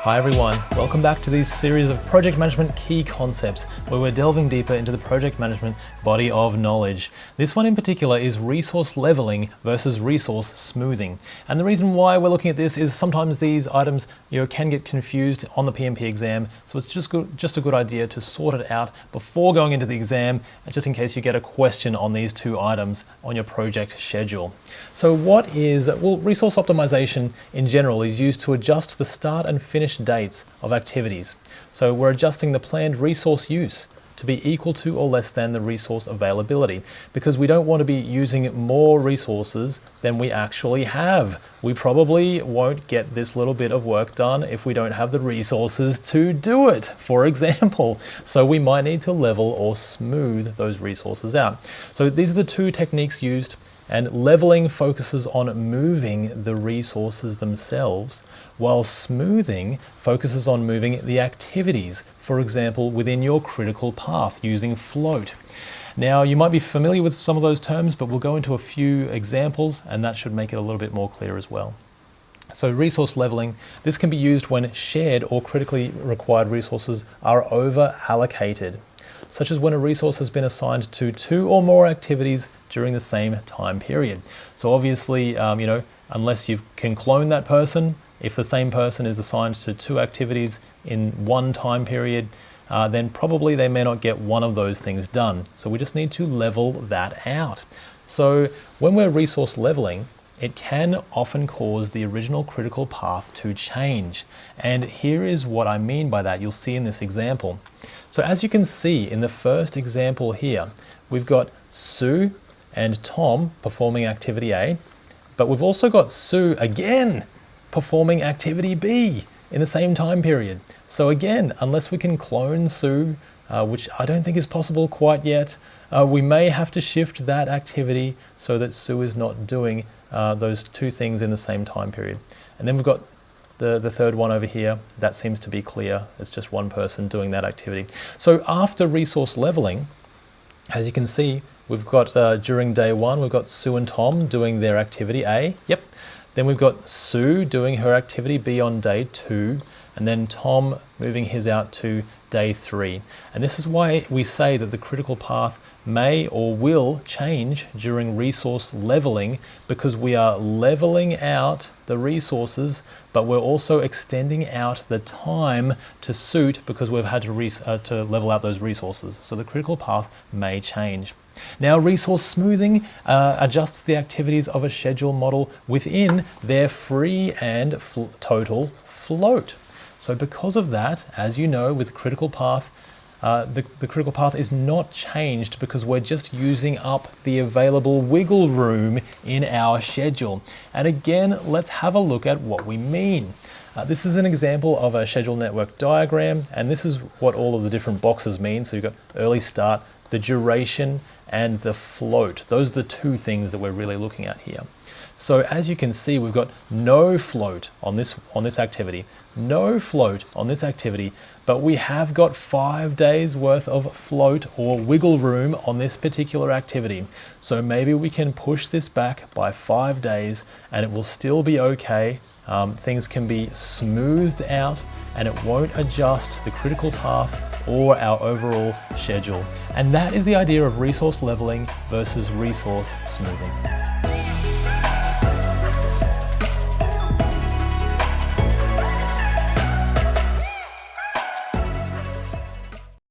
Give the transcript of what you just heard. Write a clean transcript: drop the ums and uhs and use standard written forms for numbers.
Hi everyone, welcome back to this series of project management key concepts where we're delving deeper into the project management body of knowledge. This one in particular is resource leveling versus resource smoothing. And the reason why we're looking at this is sometimes these items can get confused on the PMP exam, so it's just a good idea to sort it out before going into the exam, just in case you get a question on these two items on your project schedule. So resource optimization in general is used to adjust the start and finish dates of activities. So we're adjusting the planned resource use to be equal to or less than the resource availability, because we don't want to be using more resources than we actually have. We probably won't get this little bit of work done if we don't have the resources to do it, for example. So we might need to level or smooth those resources out. So these are the two techniques used. And leveling focuses on moving the resources themselves, while smoothing focuses on moving the activities, for example, within your critical path using float. Now, you might be familiar with some of those terms, but we'll go into a few examples, and that should make it a little bit more clear as well. So resource leveling, this can be used when shared or critically required resources are over allocated, such as when a resource has been assigned to two or more activities during the same time period. So obviously, unless you can clone that person, if the same person is assigned to two activities in one time period, then probably they may not get one of those things done. So we just need to level that out. So when we're resource leveling, it can often cause the original critical path to change. And here is what I mean by that. You'll see in this example. So as you can see in the first example here, we've got Sue and Tom performing activity A, but we've also got Sue again performing activity B in the same time period. So again, unless we can clone Sue, which I don't think is possible quite yet, we may have to shift that activity so that Sue is not doing those two things in the same time period. And then we've got the third one over here. That seems to be clear. It's just one person doing that activity. So after resource leveling, as you can see, we've got during day one, we've got Sue and Tom doing their activity A. Yep. Then we've got Sue doing her activity B on day 2, and then Tom moving his out to day 3. And this is why we say that the critical path may or will change during resource leveling, because we are leveling out the resources, but we're also extending out the time to suit because we've had to level out those resources. So the critical path may change. Now, resource smoothing adjusts the activities of a schedule model within their free and total float. So because of that, as you know, with critical path, the critical path is not changed because we're just using up the available wiggle room in our schedule. And again, let's have a look at what we mean. This is an example of a schedule network diagram, and this is what all of the different boxes mean. So you've got early start, the duration, and the float. Those are the two things that we're really looking at here. So as you can see, we've got no float on this activity, no float on this activity, but we have got 5 days worth of float or wiggle room on this particular activity. So maybe we can push this back by 5 days and it will still be okay. Things can be smoothed out and it won't adjust the critical path or our overall schedule. And that is the idea of resource leveling versus resource smoothing.